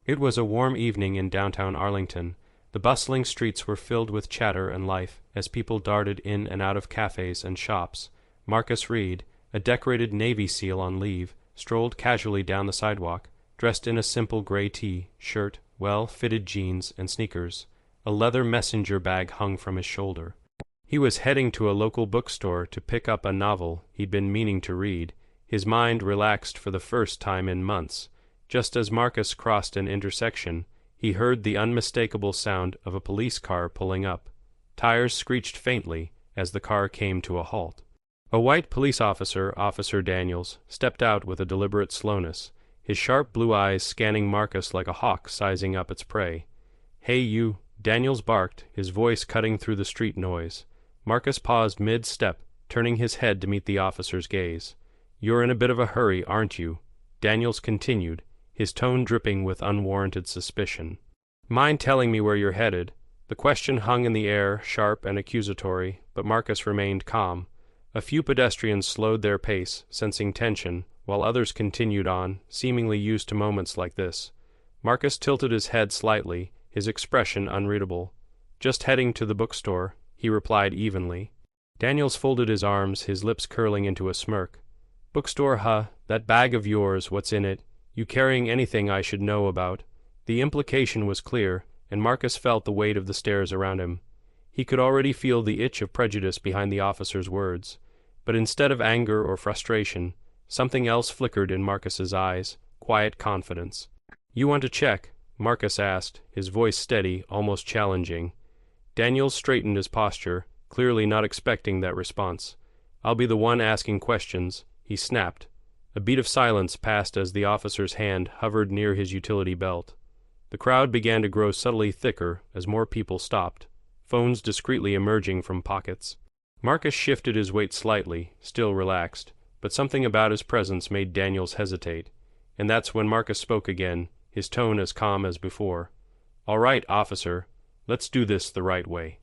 It was a warm evening in downtown Arlington. The bustling streets were filled with chatter and life as people darted in and out of cafes and shops. Marcus Reed, a decorated Navy SEAL on leave, strolled casually down the sidewalk, dressed in a simple gray shirt, well-fitted jeans, and sneakers. A leather messenger bag hung from his shoulder. He was heading to a local bookstore to pick up a novel he'd been meaning to read. His mind relaxed for the first time in months. Just as Marcus crossed an intersection, he heard the unmistakable sound of a police car pulling up. Tires screeched faintly as the car came to a halt. A white police officer, Officer Daniels, stepped out with a deliberate slowness, his sharp blue eyes scanning Marcus like a hawk sizing up its prey. "Hey you," Daniels barked, his voice cutting through the street noise. Marcus paused mid-step, turning his head to meet the officer's gaze. "You're in a bit of a hurry, aren't you?" Daniels continued, his tone dripping with unwarranted suspicion. "Mind telling me where you're headed?" The question hung in the air, sharp and accusatory, but Marcus remained calm. A few pedestrians slowed their pace, sensing tension, while others continued on, seemingly used to moments like this. Marcus tilted his head slightly, his expression unreadable. "Just heading to the bookstore," he replied evenly. Daniels folded his arms, his lips curling into a smirk. "Bookstore, huh? That bag of yours, what's in it? You carrying anything I should know about?" The implication was clear, and Marcus felt the weight of the stares around him. He could already feel the itch of prejudice behind the officer's words. But instead of anger or frustration, something else flickered in Marcus's eyes, quiet confidence. "You want to check?" Marcus asked, his voice steady, almost challenging. Daniels straightened his posture, clearly not expecting that response. "I'll be the one asking questions," he snapped. A beat of silence passed as the officer's hand hovered near his utility belt. The crowd began to grow subtly thicker as more people stopped, phones discreetly emerging from pockets. Marcus shifted his weight slightly, still relaxed, but something about his presence made Daniels hesitate, and that's when Marcus spoke again, his tone as calm as before. "All right, officer, let's do this the right way."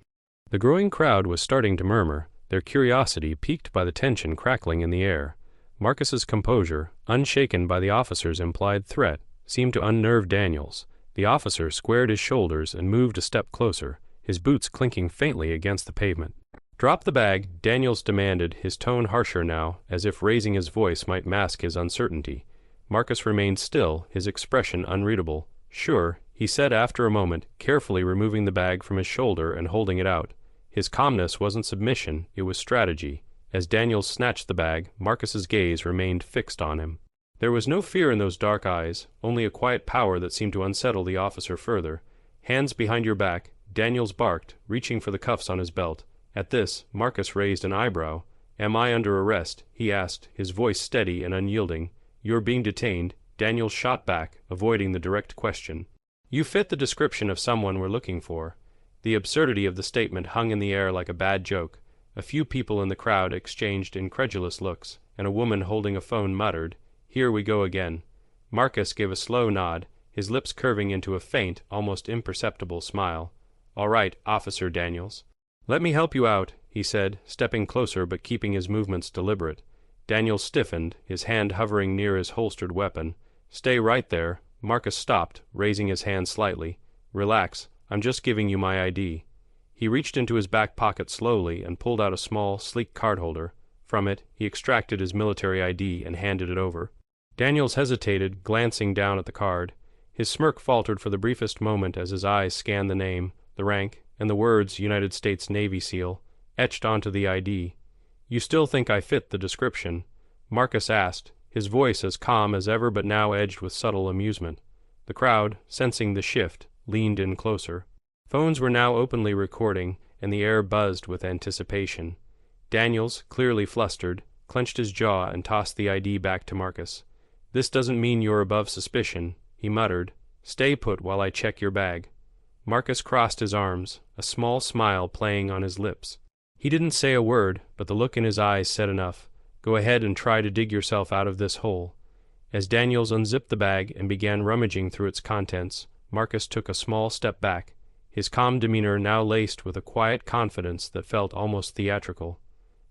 The growing crowd was starting to murmur, their curiosity piqued by the tension crackling in the air. Marcus's composure, unshaken by the officer's implied threat, seemed to unnerve Daniels. The officer squared his shoulders and moved a step closer, his boots clinking faintly against the pavement. "Drop the bag," Daniels demanded, his tone harsher now, as if raising his voice might mask his uncertainty. Marcus remained still, his expression unreadable. "Sure," he said after a moment, carefully removing the bag from his shoulder and holding it out. His calmness wasn't submission, it was strategy. As Daniels snatched the bag, Marcus's gaze remained fixed on him. There was no fear in those dark eyes, only a quiet power that seemed to unsettle the officer further. "Hands behind your back," Daniels barked, reaching for the cuffs on his belt. At this, Marcus raised an eyebrow. "Am I under arrest?" he asked, his voice steady and unyielding. "You're being detained," Daniels shot back, avoiding the direct question. "You fit the description of someone we're looking for." The absurdity of the statement hung in the air like a bad joke. A few people in the crowd exchanged incredulous looks, and a woman holding a phone muttered, "Here we go again." Marcus gave a slow nod, his lips curving into a faint, almost imperceptible smile. "All right, Officer Daniels." "Let me help you out," he said, stepping closer but keeping his movements deliberate. Daniels stiffened, his hand hovering near his holstered weapon. "Stay right there." Marcus stopped, raising his hand slightly. "Relax, I'm just giving you my ID." He reached into his back pocket slowly and pulled out a small, sleek cardholder. From it, he extracted his military ID and handed it over. Daniels hesitated, glancing down at the card. His smirk faltered for the briefest moment as his eyes scanned the name, the rank, and the words United States Navy SEAL, etched onto the ID. "You still think I fit the description?" Marcus asked, his voice as calm as ever but now edged with subtle amusement. The crowd, sensing the shift, leaned in closer. Phones were now openly recording, and the air buzzed with anticipation. Daniels, clearly flustered, clenched his jaw and tossed the ID back to Marcus. "This doesn't mean you're above suspicion," he muttered. "Stay put while I check your bag." Marcus crossed his arms, a small smile playing on his lips. He didn't say a word, but the look in his eyes said enough. "Go ahead and try to dig yourself out of this hole." As Daniels unzipped the bag and began rummaging through its contents, Marcus took a small step back, his calm demeanor now laced with a quiet confidence that felt almost theatrical.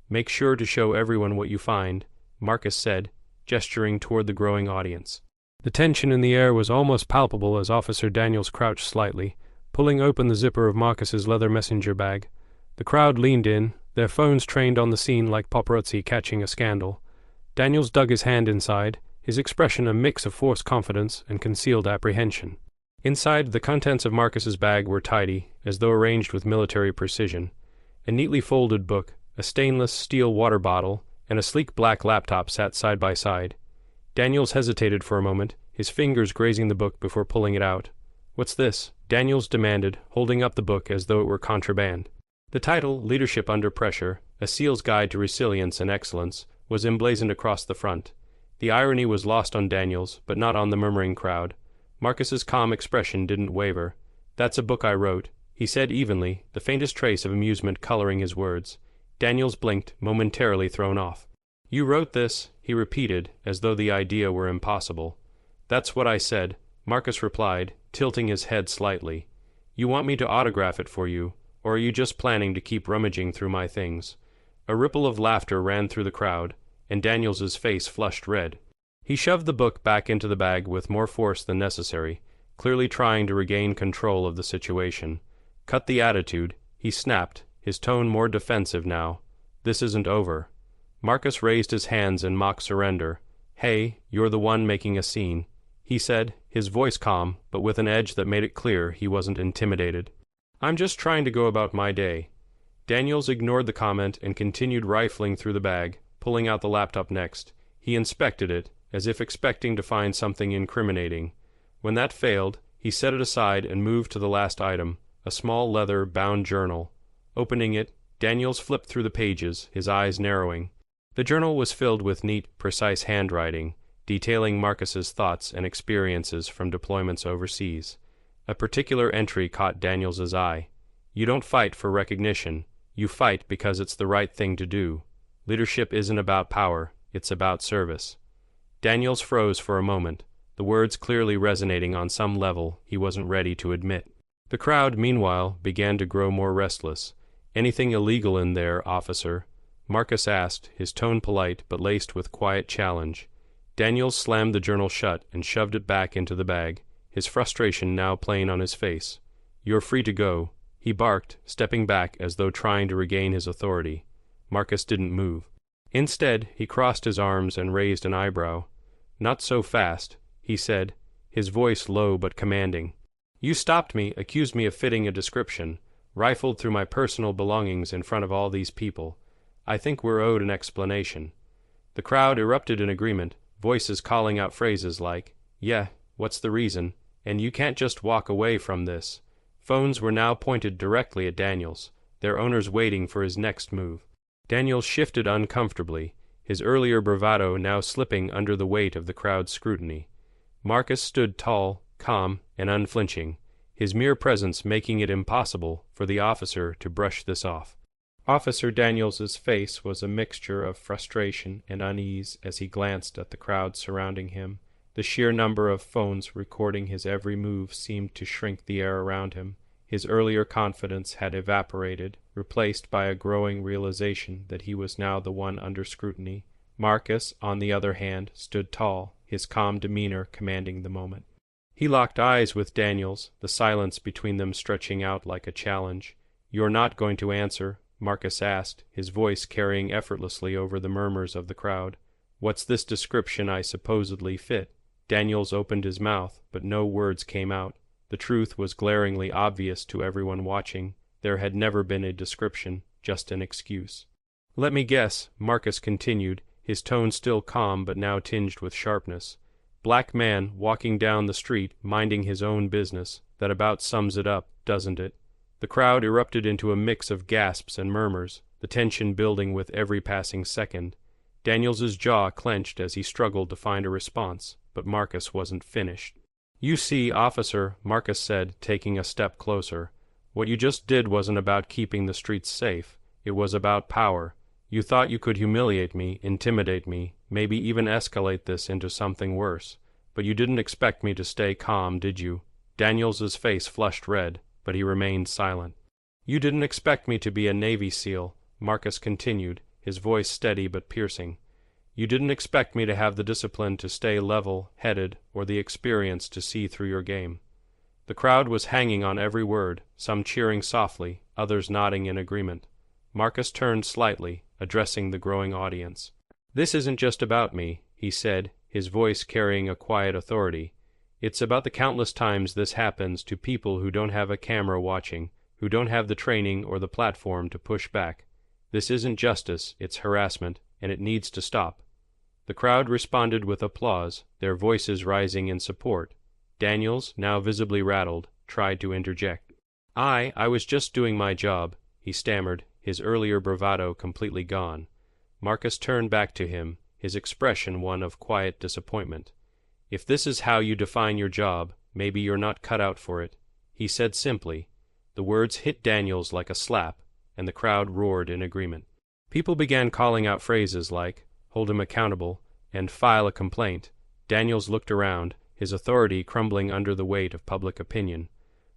"Make sure to show everyone what you find," Marcus said, gesturing toward the growing audience. The tension in the air was almost palpable as Officer Daniels crouched slightly, pulling open the zipper of Marcus's leather messenger bag. The crowd leaned in, their phones trained on the scene like paparazzi catching a scandal. Daniels dug his hand inside, his expression a mix of forced confidence and concealed apprehension. Inside, the contents of Marcus's bag were tidy, as though arranged with military precision. A neatly folded book, a stainless steel water bottle, and a sleek black laptop sat side by side. Daniels hesitated for a moment, his fingers grazing the book before pulling it out. "What's this?" Daniels demanded, holding up the book as though it were contraband. The title, Leadership Under Pressure, A SEAL's Guide to Resilience and Excellence, was emblazoned across the front. The irony was lost on Daniels, but not on the murmuring crowd. Marcus's calm expression didn't waver. "That's a book I wrote," he said evenly, the faintest trace of amusement coloring his words. Daniels blinked, momentarily thrown off. "You wrote this," he repeated, as though the idea were impossible. "That's what I said," Marcus replied, tilting his head slightly. "You want me to autograph it for you, or are you just planning to keep rummaging through my things?" A ripple of laughter ran through the crowd, and Daniels's face flushed red. He shoved the book back into the bag with more force than necessary, clearly trying to regain control of the situation. "Cut the attitude," he snapped, his tone more defensive now. "This isn't over." Marcus raised his hands in mock surrender. "Hey, you're the one making a scene," he said, his voice calm, but with an edge that made it clear he wasn't intimidated. "I'm just trying to go about my day." Daniels ignored the comment and continued rifling through the bag, pulling out the laptop next. He inspected it, as if expecting to find something incriminating. When that failed, he set it aside and moved to the last item, a small leather-bound journal. Opening it, Daniels flipped through the pages, his eyes narrowing. The journal was filled with neat, precise handwriting, detailing Marcus's thoughts and experiences from deployments overseas. A particular entry caught Daniels's eye. "You don't fight for recognition. You fight because it's the right thing to do. Leadership isn't about power, it's about service." Daniels froze for a moment, the words clearly resonating on some level he wasn't ready to admit. The crowd, meanwhile, began to grow more restless. "Anything illegal in there, officer?" Marcus asked, his tone polite but laced with quiet challenge. Daniels slammed the journal shut and shoved it back into the bag, his frustration now plain on his face. "You're free to go," he barked, stepping back as though trying to regain his authority. Marcus didn't move. Instead, he crossed his arms and raised an eyebrow. "Not so fast," he said, his voice low but commanding. "You stopped me, accused me of fitting a description, rifled through my personal belongings in front of all these people. I think we're owed an explanation." The crowd erupted in agreement, voices calling out phrases like, "Yeah, what's the reason?" and "You can't just walk away from this." Phones were now pointed directly at Daniels, their owners waiting for his next move. Daniels shifted uncomfortably, his earlier bravado now slipping under the weight of the crowd's scrutiny. Marcus stood tall, calm, and unflinching, his mere presence making it impossible for the officer to brush this off. Officer Daniels's face was a mixture of frustration and unease as he glanced at the crowd surrounding him. The sheer number of phones recording his every move seemed to shrink the air around him. His earlier confidence had evaporated, replaced by a growing realization that he was now the one under scrutiny. Marcus, on the other hand, stood tall, his calm demeanor commanding the moment. He locked eyes with Daniels, the silence between them stretching out like a challenge. "You're not going to answer?" Marcus asked, his voice carrying effortlessly over the murmurs of the crowd. "What's this description I supposedly fit?" Daniels opened his mouth, but no words came out. The truth was glaringly obvious to everyone watching. There had never been a description, just an excuse. "Let me guess," Marcus continued, his tone still calm but now tinged with sharpness. "Black man walking down the street, minding his own business. That about sums it up, doesn't it?" The crowd erupted into a mix of gasps and murmurs, the tension building with every passing second. Daniels's jaw clenched as he struggled to find a response, but Marcus wasn't finished. "You see, officer," Marcus said, taking a step closer, "what you just did wasn't about keeping the streets safe. It was about power. You thought you could humiliate me, intimidate me, maybe even escalate this into something worse. But you didn't expect me to stay calm, did you?" Daniels's face flushed red, but he remained silent. "You didn't expect me to be a Navy SEAL," Marcus continued, his voice steady but piercing. You didn't expect me to have the discipline to stay level-headed or the experience to see through your game." The crowd was hanging on every word, some cheering softly, others nodding in agreement. Marcus turned slightly, addressing the growing audience. "This isn't just about me," he said, his voice carrying a quiet authority. "It's about the countless times this happens to people who don't have a camera watching, who don't have the training or the platform to push back. This isn't justice, it's harassment, and it needs to stop." The crowd responded with applause, their voices rising in support. Daniels, now visibly rattled, tried to interject. I was just doing my job," he stammered, his earlier bravado completely gone. Marcus turned back to him, his expression one of quiet disappointment. "If this is how you define your job, maybe you're not cut out for it," he said simply. The words hit Daniels like a slap, and the crowd roared in agreement. People began calling out phrases like, "hold him accountable," and "file a complaint." Daniels looked around, his authority crumbling under the weight of public opinion.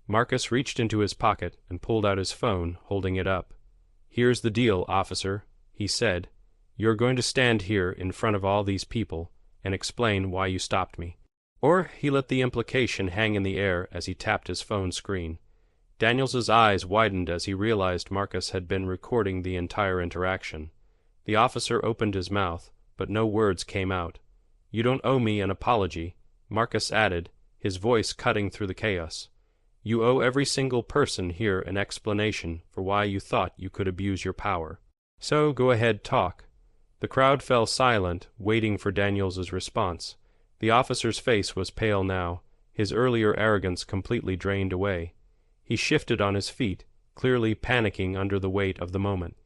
Marcus reached into his pocket and pulled out his phone, holding it up. "Here's the deal, officer," he said. "You're going to stand here in front of all these people and explain why you stopped me." Or he let the implication hang in the air as he tapped his phone screen. Daniels's eyes widened as he realized Marcus had been recording the entire interaction. The officer opened his mouth, but no words came out. "You don't owe me an apology," Marcus added, his voice cutting through the chaos. "You owe every single person here an explanation for why you thought you could abuse your power. So go ahead, talk." The crowd fell silent, waiting for Daniels's response. The officer's face was pale now, his earlier arrogance completely drained away. He shifted on his feet, clearly panicking under the weight of the moment.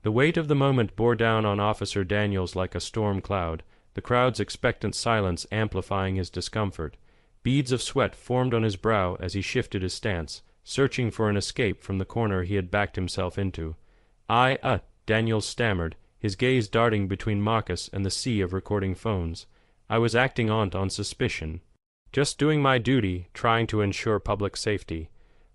The weight of the moment bore down on Officer Daniels like a storm cloud, the crowd's expectant silence amplifying his discomfort. Beads of sweat formed on his brow as he shifted his stance, searching for an escape from the corner he had backed himself into. Daniels stammered, his gaze darting between Marcus and the sea of recording phones. "I was acting on suspicion. Just doing my duty, trying to ensure public safety."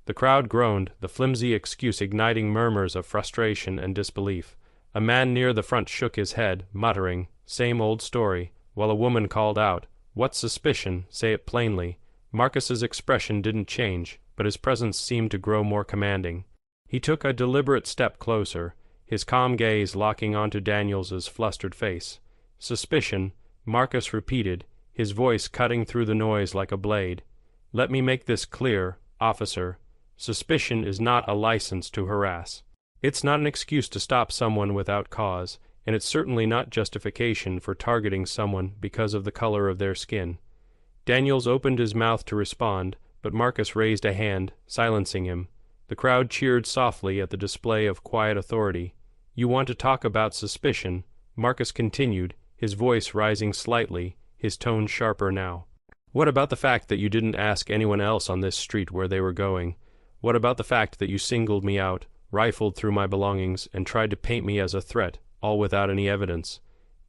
The crowd groaned, the flimsy excuse igniting murmurs of frustration and disbelief. A man near the front shook his head, muttering, "Same old story," while a woman called out, "What suspicion? Say it plainly." Marcus's expression didn't change, but his presence seemed to grow more commanding. He took a deliberate step closer, his calm gaze locking onto Daniels's flustered face. "Suspicion," Marcus repeated, his voice cutting through the noise like a blade. "Let me make this clear, officer. Suspicion is not a license to harass. It's not an excuse to stop someone without cause, and it's certainly not justification for targeting someone because of the color of their skin." Daniels opened his mouth to respond, but Marcus raised a hand, silencing him. The crowd cheered softly at the display of quiet authority. "You want to talk about suspicion," Marcus continued, his voice rising slightly, his tone sharper now. "What about the fact that you didn't ask anyone else on this street where they were going? What about the fact that you singled me out, rifled through my belongings, and tried to paint me as a threat, all without any evidence?"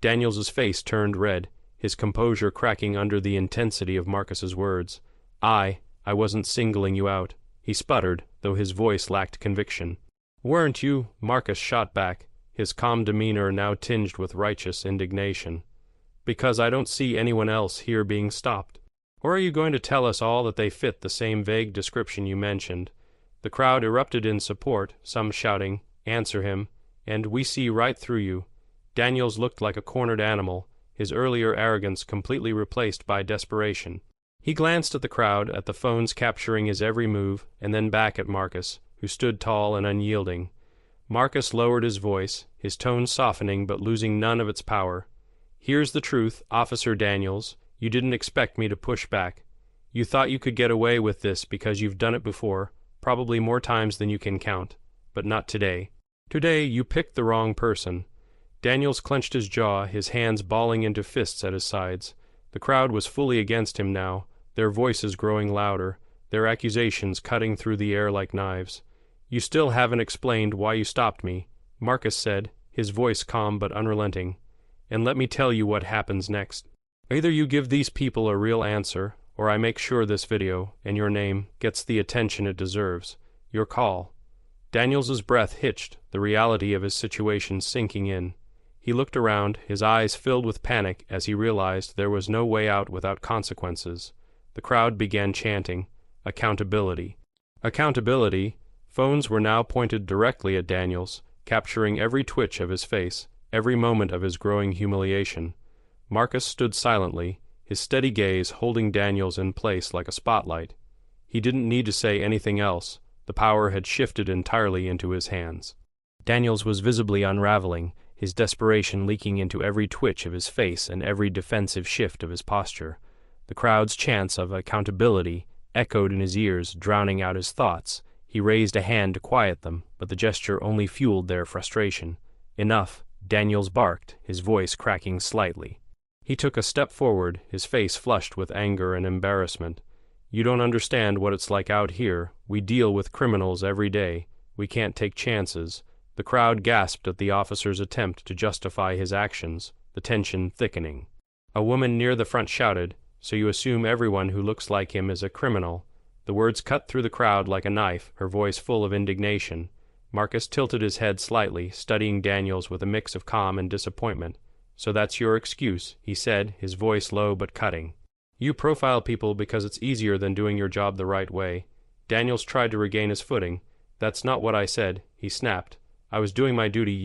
Daniels's face turned red, his composure cracking under the intensity of Marcus's words. I wasn't singling you out," he sputtered, though his voice lacked conviction. "Weren't you?" Marcus shot back, his calm demeanor now tinged with righteous indignation. "Because I don't see anyone else here being stopped. Or are you going to tell us all that they fit the same vague description you mentioned?" The crowd erupted in support, some shouting, "Answer him," and "We see right through you." Daniels looked like a cornered animal, his earlier arrogance completely replaced by desperation. He glanced at the crowd, at the phones capturing his every move, and then back at Marcus, who stood tall and unyielding. Marcus lowered his voice, his tone softening but losing none of its power. "Here's the truth, Officer Daniels. You didn't expect me to push back. You thought you could get away with this because you've done it before, probably more times than you can count. But not today. Today you picked the wrong person." Daniels clenched his jaw, his hands balling into fists at his sides. The crowd was fully against him now, their voices growing louder, their accusations cutting through the air like knives. "You still haven't explained why you stopped me," Marcus said, his voice calm but unrelenting. "And let me tell you what happens next. Either you give these people a real answer, or I make sure this video, and your name, gets the attention it deserves. Your call." Daniels's breath hitched, the reality of his situation sinking in. He looked around, his eyes filled with panic as he realized there was no way out without consequences. The crowd began chanting, "Accountability. Accountability." Phones were now pointed directly at Daniels, capturing every twitch of his face, every moment of his growing humiliation. Marcus stood silently, his steady gaze holding Daniels in place like a spotlight. He didn't need to say anything else. The power had shifted entirely into his hands. Daniels was visibly unraveling, his desperation leaking into every twitch of his face and every defensive shift of his posture. The crowd's chants of accountability echoed in his ears, drowning out his thoughts. He raised a hand to quiet them, but the gesture only fueled their frustration. "Enough," Daniels barked, his voice cracking slightly. He took a step forward, his face flushed with anger and embarrassment. "You don't understand what it's like out here. We deal with criminals every day. We can't take chances." The crowd gasped at the officer's attempt to justify his actions, the tension thickening. A woman near the front shouted, "So you assume everyone who looks like him is a criminal?" The words cut through the crowd like a knife, her voice full of indignation. Marcus tilted his head slightly, studying Daniels with a mix of calm and disappointment. "So that's your excuse," he said, his voice low but cutting. "You profile people because it's easier than doing your job the right way." Daniels tried to regain his footing. "That's not what I said," he snapped. "I was doing my duty,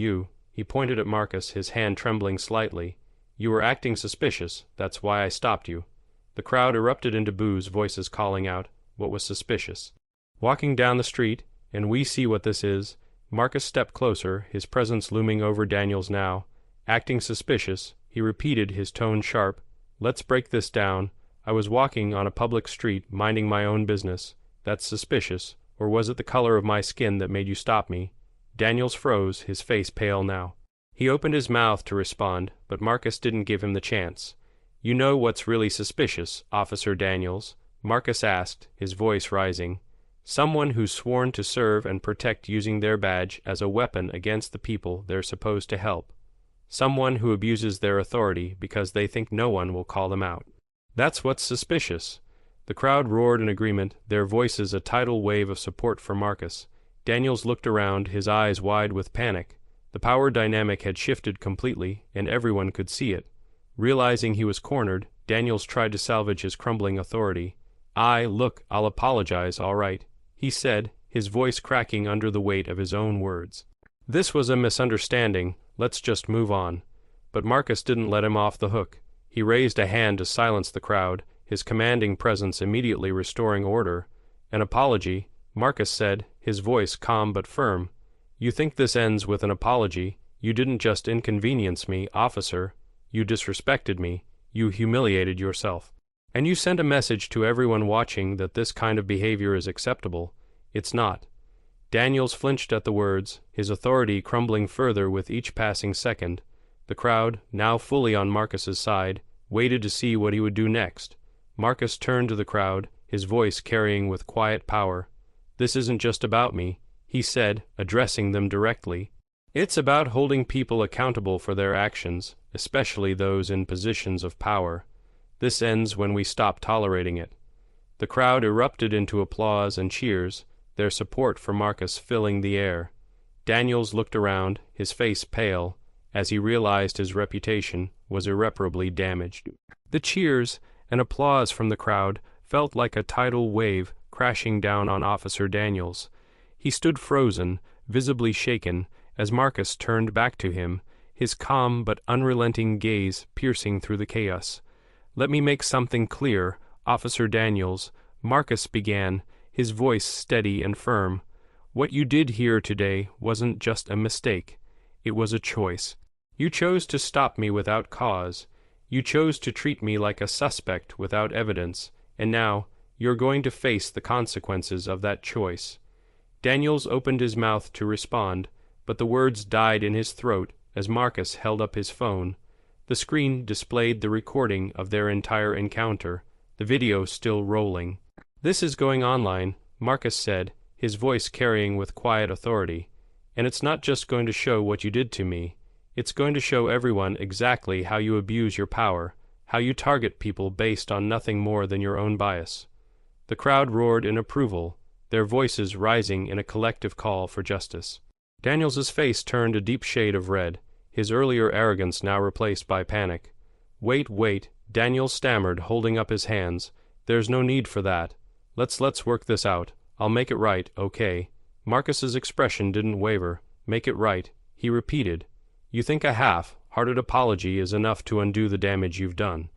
He pointed at Marcus, his hand trembling slightly. "You were acting suspicious, that's why I stopped you." The crowd erupted into boos, voices calling out, "What was suspicious?" Walking down the street, and we see what this is, Marcus stepped closer, his presence looming over Daniels now. "Acting suspicious," he repeated, his tone sharp. "Let's break this down. I was walking on a public street, minding my own business. That's suspicious, or was it the color of my skin that made you stop me?" Daniels froze, his face pale now. He opened his mouth to respond, but Marcus didn't give him the chance. "You know what's really suspicious, Officer Daniels?" Marcus asked, his voice rising. "Someone who's sworn to serve and protect using their badge as a weapon against the people they're supposed to help. Someone who abuses their authority because they think no one will call them out. That's what's suspicious." The crowd roared in agreement, their voices a tidal wave of support for Marcus. Daniels looked around, his eyes wide with panic. The power dynamic had shifted completely, and everyone could see it. Realizing he was cornered, Daniels tried to salvage his crumbling authority. Look, I'll apologize, all right," he said, his voice cracking under the weight of his own words. "This was a misunderstanding, let's just move on." But Marcus didn't let him off the hook. He raised a hand to silence the crowd, his commanding presence immediately restoring order. "An apology," Marcus said, his voice calm but firm. "You think this ends with an apology? You didn't just inconvenience me, officer. You disrespected me. You humiliated yourself. And you sent a message to everyone watching that this kind of behavior is acceptable. It's not." Daniels flinched at the words, his authority crumbling further with each passing second. The crowd, now fully on Marcus's side, waited to see what he would do next. Marcus turned to the crowd, his voice carrying with quiet power. "This isn't just about me," he said, addressing them directly. "It's about holding people accountable for their actions, especially those in positions of power. This ends when we stop tolerating it." The crowd erupted into applause and cheers, their support for Marcus filling the air. Daniels looked around, his face pale, as he realized his reputation was irreparably damaged. The cheers and applause from the crowd felt like a tidal wave crashing down on Officer Daniels. He stood frozen, visibly shaken, as Marcus turned back to him, his calm but unrelenting gaze piercing through the chaos. "Let me make something clear, Officer Daniels," Marcus began, his voice steady and firm. "What you did here today wasn't just a mistake. It was a choice. You chose to stop me without cause. You chose to treat me like a suspect without evidence, and now you're going to face the consequences of that choice." Daniels opened his mouth to respond, but the words died in his throat as Marcus held up his phone. The screen displayed the recording of their entire encounter, the video still rolling. "This is going online," Marcus said, his voice carrying with quiet authority. "And it's not just going to show what you did to me. It's going to show everyone exactly how you abuse your power, how you target people based on nothing more than your own bias." The crowd roared in approval, their voices rising in a collective call for justice. Daniels's face turned a deep shade of red, his earlier arrogance now replaced by panic. Wait, Daniels stammered, holding up his hands. There's no need for that. Let's work this out. I'll make it right, okay? Marcus's expression didn't waver. Make it right, he repeated. You think a half-hearted apology is enough to undo the damage you've done.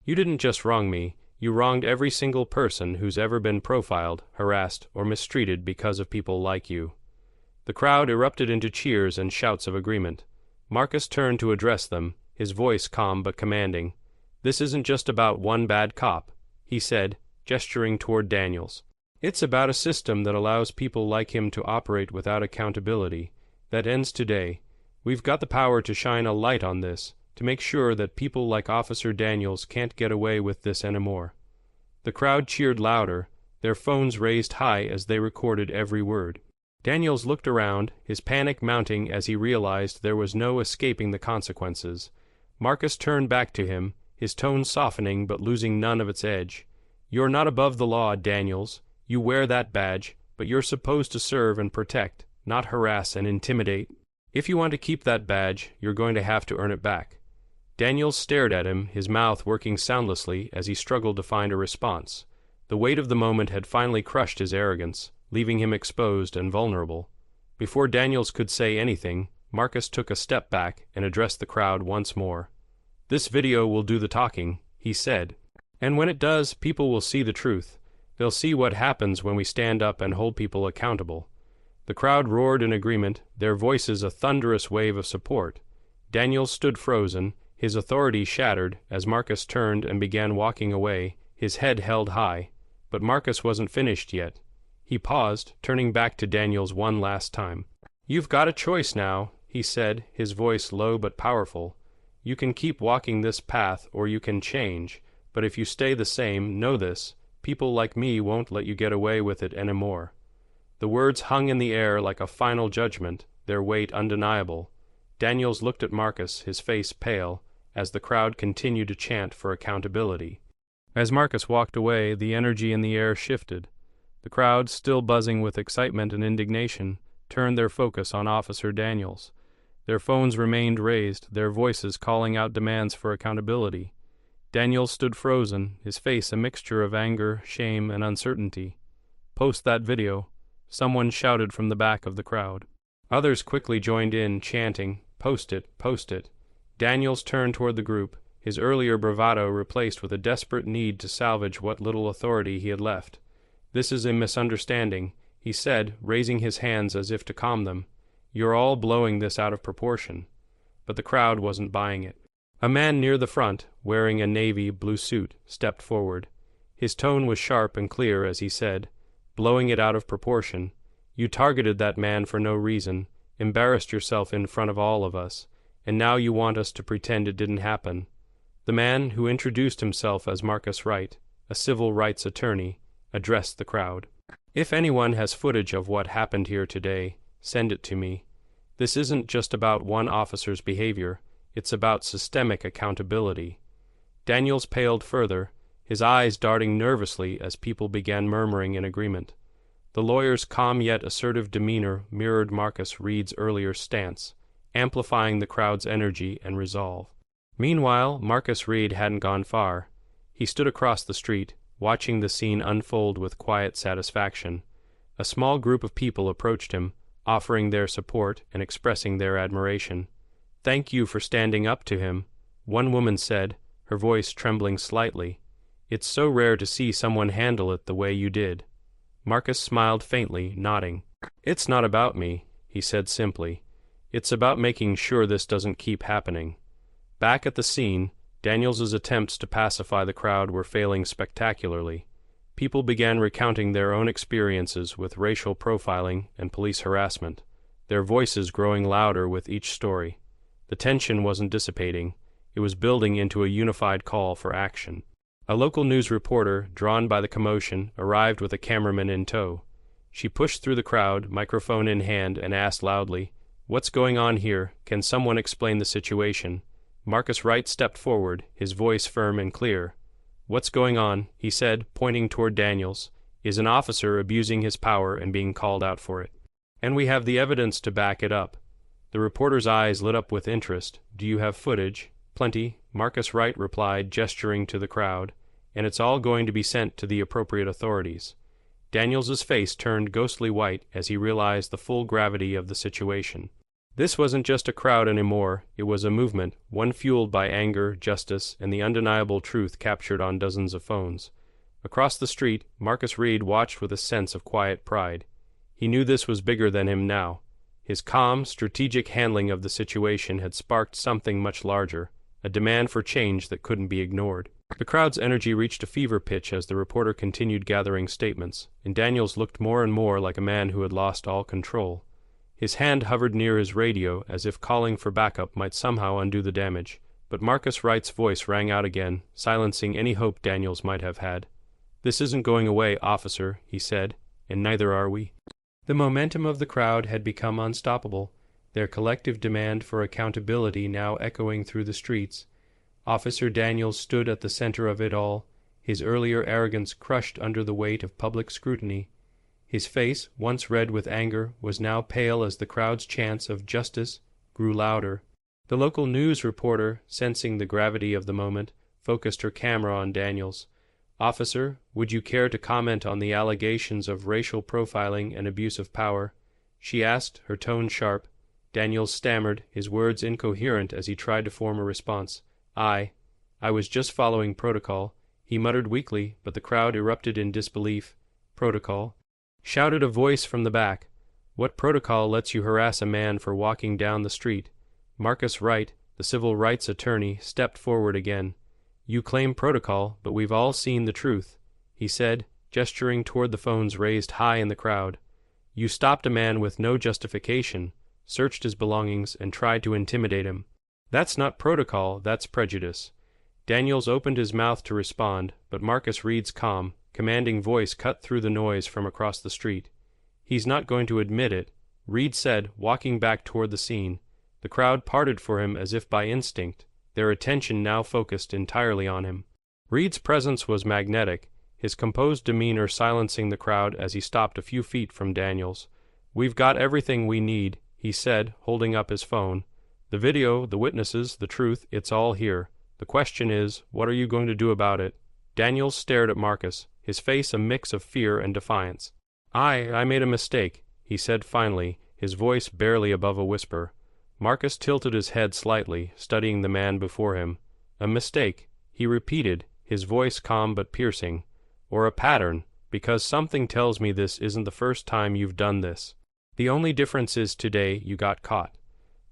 You didn't just wrong me, you wronged every single person who's ever been profiled, harassed, or mistreated because of people like you. The crowd erupted into cheers and shouts of agreement. Marcus turned to address them, his voice calm but commanding. This isn't just about one bad cop, he said, gesturing toward Daniels. It's about a system that allows people like him to operate without accountability. That ends today. We've got the power to shine a light on this, to make sure that people like Officer Daniels can't get away with this anymore. The crowd cheered louder, their phones raised high as they recorded every word. Daniels looked around, his panic mounting as he realized there was no escaping the consequences. Marcus turned back to him, his tone softening but losing none of its edge. You're not above the law, Daniels. You wear that badge, but you're supposed to serve and protect, not harass and intimidate. If you want to keep that badge, you're going to have to earn it back. Daniels stared at him, his mouth working soundlessly as he struggled to find a response. The weight of the moment had finally crushed his arrogance, leaving him exposed and vulnerable. Before Daniels could say anything, Marcus took a step back and addressed the crowd once more. This video will do the talking, he said. And when it does, people will see the truth. They'll see what happens when we stand up and hold people accountable. The crowd roared in agreement, their voices a thunderous wave of support. Daniels stood frozen, his authority shattered as Marcus turned and began walking away, his head held high. But Marcus wasn't finished yet. He paused, turning back to Daniels one last time. You've got a choice now, he said, his voice low but powerful. You can keep walking this path or you can change, but if you stay the same, know this, people like me won't let you get away with it anymore. The words hung in the air like a final judgment, their weight undeniable. Daniels looked at Marcus, his face pale, as the crowd continued to chant for accountability. As Marcus walked away, the energy in the air shifted. The crowd, still buzzing with excitement and indignation, turned their focus on Officer Daniels. Their phones remained raised, their voices calling out demands for accountability. Daniels stood frozen, his face a mixture of anger, shame, and uncertainty. Post that video, someone shouted from the back of the crowd. Others quickly joined in, chanting, Post it, post it. Daniels turned toward the group, his earlier bravado replaced with a desperate need to salvage what little authority he had left. This is a misunderstanding, he said, raising his hands as if to calm them. You're all blowing this out of proportion. But the crowd wasn't buying it. A man near the front, wearing a navy blue suit, stepped forward. His tone was sharp and clear as he said, blowing it out of proportion. You targeted that man for no reason, embarrassed yourself in front of all of us, and now you want us to pretend it didn't happen. The man, who introduced himself as Marcus Wright, a civil rights attorney, addressed the crowd. If anyone has footage of what happened here today, send it to me. This isn't just about one officer's behavior, it's about systemic accountability. Daniels paled further, his eyes darting nervously as people began murmuring in agreement. The lawyer's calm yet assertive demeanor mirrored Marcus Reed's earlier stance, amplifying the crowd's energy and resolve. Meanwhile, Marcus Reed hadn't gone far. He stood across the street, watching the scene unfold with quiet satisfaction. A small group of people approached him, offering their support and expressing their admiration. "Thank you for standing up to him," one woman said, her voice trembling slightly. "It's so rare to see someone handle it the way you did." Marcus smiled faintly, nodding. "It's not about me," he said simply. "It's about making sure this doesn't keep happening." Back at the scene, Daniels's attempts to pacify the crowd were failing spectacularly. People began recounting their own experiences with racial profiling and police harassment, their voices growing louder with each story. The tension wasn't dissipating, it was building into a unified call for action. A local news reporter, drawn by the commotion, arrived with a cameraman in tow. She pushed through the crowd, microphone in hand, and asked loudly, "What's going on here? Can someone explain the situation?" Marcus Wright stepped forward, his voice firm and clear. "What's going on," he said, pointing toward Daniels, "is an officer abusing his power and being called out for it. And we have the evidence to back it up." The reporter's eyes lit up with interest. "Do you have footage?" "Plenty," Marcus Wright replied, gesturing to the crowd. "And it's all going to be sent to the appropriate authorities." Daniels's face turned ghostly white as he realized the full gravity of the situation. This wasn't just a crowd anymore, it was a movement, one fueled by anger, justice, and the undeniable truth captured on dozens of phones. Across the street, Marcus Reed watched with a sense of quiet pride. He knew this was bigger than him now. His calm, strategic handling of the situation had sparked something much larger, a demand for change that couldn't be ignored. The crowd's energy reached a fever pitch as the reporter continued gathering statements, and Daniels looked more and more like a man who had lost all control. His hand hovered near his radio, as if calling for backup might somehow undo the damage, but Marcus Wright's voice rang out again, silencing any hope Daniels might have had. "This isn't going away, officer," he said, "and neither are we." The momentum of the crowd had become unstoppable, their collective demand for accountability now echoing through the streets. Officer Daniels stood at the center of it all, his earlier arrogance crushed under the weight of public scrutiny. His face, once red with anger, was now pale as the crowd's chants of justice grew louder. The local news reporter, sensing the gravity of the moment, focused her camera on Daniels. "Officer, would you care to comment on the allegations of racial profiling and abuse of power?" she asked, her tone sharp. Daniels stammered, his words incoherent as he tried to form a response. I was just following protocol," he muttered weakly, but the crowd erupted in disbelief. "Protocol?" shouted a voice from the back. "What protocol lets you harass a man for walking down the street?" Marcus Wright, the civil rights attorney, stepped forward again. "You claim protocol, but we've all seen the truth," he said, gesturing toward the phones raised high in the crowd. "You stopped a man with no justification, searched his belongings, and tried to intimidate him. That's not protocol, that's prejudice." Daniels opened his mouth to respond, but Marcus Reed's calm, commanding voice cut through the noise from across the street. "He's not going to admit it," Reed said, walking back toward the scene. The crowd parted for him as if by instinct, their attention now focused entirely on him. Reed's presence was magnetic, his composed demeanor silencing the crowd as he stopped a few feet from Daniels. "We've got everything we need," he said, holding up his phone. "The video, the witnesses, the truth, it's all here. The question is, what are you going to do about it?" Daniels stared at Marcus, his face a mix of fear and defiance. I made a mistake," he said finally, his voice barely above a whisper. Marcus tilted his head slightly, studying the man before him. "A mistake," he repeated, his voice calm but piercing. "Or a pattern, because something tells me this isn't the first time you've done this. The only difference is today you got caught."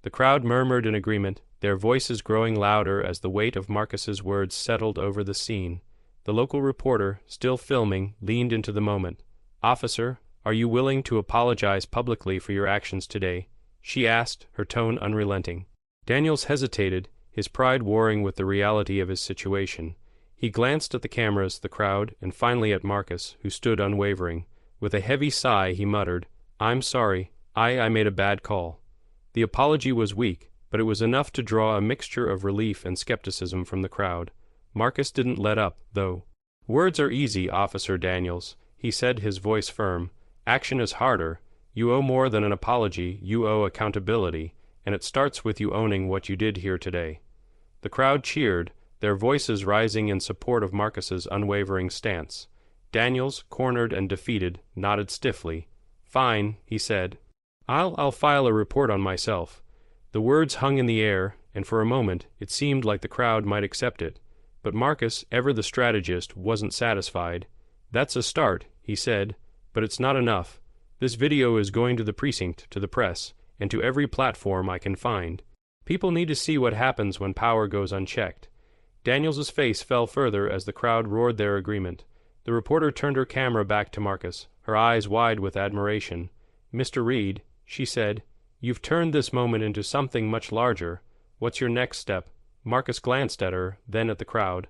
The crowd murmured in agreement, their voices growing louder as the weight of Marcus's words settled over the scene. The local reporter, still filming, leaned into the moment. "Officer, are you willing to apologize publicly for your actions today?" she asked, her tone unrelenting. Daniels hesitated, his pride warring with the reality of his situation. He glanced at the cameras, the crowd, and finally at Marcus, who stood unwavering. With a heavy sigh, he muttered, "I'm sorry. I made a bad call." The apology was weak, but it was enough to draw a mixture of relief and skepticism from the crowd. Marcus didn't let up, though. "Words are easy, Officer Daniels," he said, his voice firm. "Action is harder. You owe more than an apology, you owe accountability, and it starts with you owning what you did here today." The crowd cheered, their voices rising in support of Marcus's unwavering stance. Daniels, cornered and defeated, nodded stiffly. "Fine," he said. I'll file a report on myself." The words hung in the air, and for a moment it seemed like the crowd might accept it. But Marcus, ever the strategist, wasn't satisfied. "That's a start," he said, "but it's not enough. This video is going to the precinct, to the press, and to every platform I can find. People need to see what happens when power goes unchecked." Daniels's face fell further as the crowd roared their agreement. The reporter turned her camera back to Marcus, her eyes wide with admiration. "Mr. Reed," she said, "you've turned this moment into something much larger. What's your next step?" Marcus glanced at her, then at the crowd.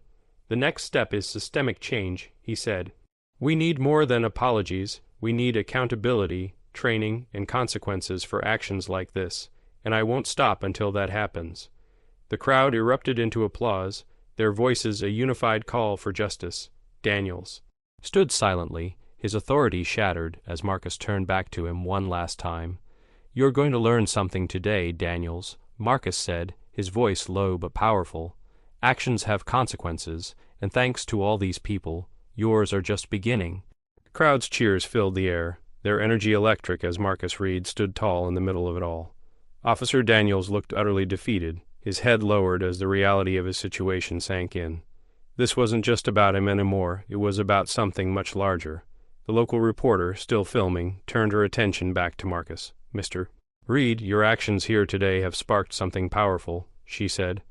"The next step is systemic change," he said. "We need more than apologies. We need accountability, training, and consequences for actions like this, and I won't stop until that happens." The crowd erupted into applause, their voices a unified call for justice. Daniels stood silently, his authority shattered as Marcus turned back to him one last time. "You're going to learn something today, Daniels," Marcus said, his voice low but powerful. "Actions have consequences, and thanks to all these people, yours are just beginning." The crowd's cheers filled the air, their energy electric as Marcus Reed stood tall in the middle of it all. Officer Daniels looked utterly defeated, his head lowered as the reality of his situation sank in. This wasn't just about him anymore, it was about something much larger. The local reporter, still filming, turned her attention back to Marcus. "Mr. Reed, your actions here today have sparked something powerful," she said.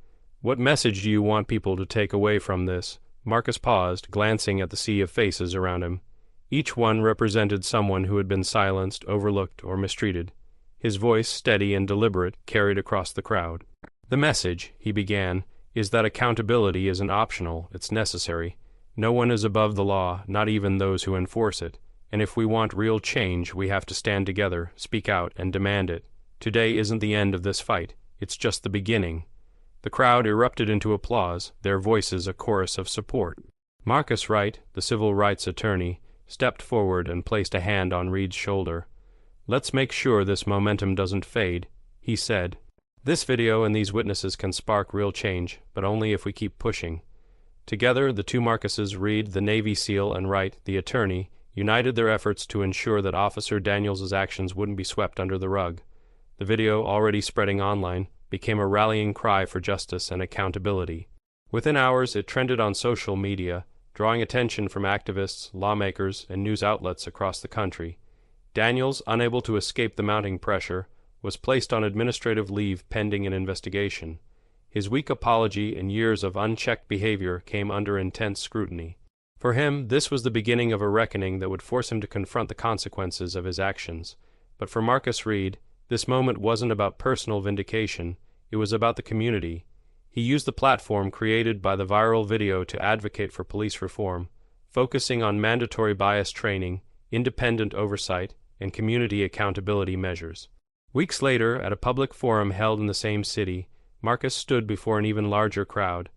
"What message do you want people to take away from this?" Marcus paused, glancing at the sea of faces around him. Each one represented someone who had been silenced, overlooked, or mistreated. His voice, steady and deliberate, carried across the crowd. "The message," he began, "is that accountability isn't optional, it's necessary. No one is above the law, not even those who enforce it. And if we want real change, we have to stand together, speak out, and demand it. Today isn't the end of this fight. It's just the beginning." The crowd erupted into applause, their voices a chorus of support. Marcus Wright, the civil rights attorney, stepped forward and placed a hand on Reed's shoulder. "Let's make sure this momentum doesn't fade," he said. "This video and these witnesses can spark real change, but only if we keep pushing." Together, the two Marcuses, Reed, the Navy SEAL, and Wright, the attorney, united their efforts to ensure that Officer Daniels' actions wouldn't be swept under the rug. The video, already spreading online, became a rallying cry for justice and accountability. Within hours, it trended on social media, drawing attention from activists, lawmakers, and news outlets across the country. Daniels, unable to escape the mounting pressure, was placed on administrative leave pending an investigation. His weak apology and years of unchecked behavior came under intense scrutiny. For him, this was the beginning of a reckoning that would force him to confront the consequences of his actions. But for Marcus Reed, this moment wasn't about personal vindication, it was about the community. He used the platform created by the viral video to advocate for police reform, focusing on mandatory bias training, independent oversight, and community accountability measures. Weeks later, at a public forum held in the same city, Marcus stood before an even larger crowd.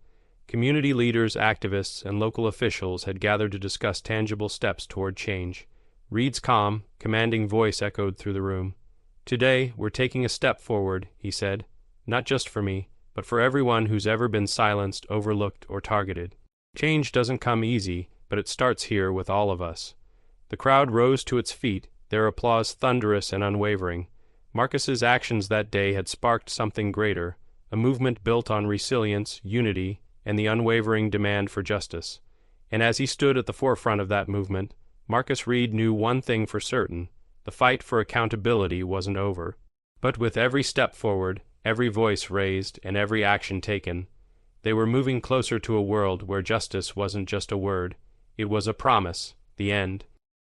Community leaders, activists, and local officials had gathered to discuss tangible steps toward change. Reed's calm, commanding voice echoed through the room. "Today, we're taking a step forward," he said. "Not just for me, but for everyone who's ever been silenced, overlooked, or targeted. Change doesn't come easy, but it starts here with all of us." The crowd rose to its feet, their applause thunderous and unwavering. Marcus's actions that day had sparked something greater, a movement built on resilience, unity, and the unwavering demand for justice. And as he stood at the forefront of that movement, Marcus Reed knew one thing for certain: the fight for accountability wasn't over. But with every step forward, every voice raised, and every action taken, they were moving closer to a world where justice wasn't just a word, it was a promise, the end.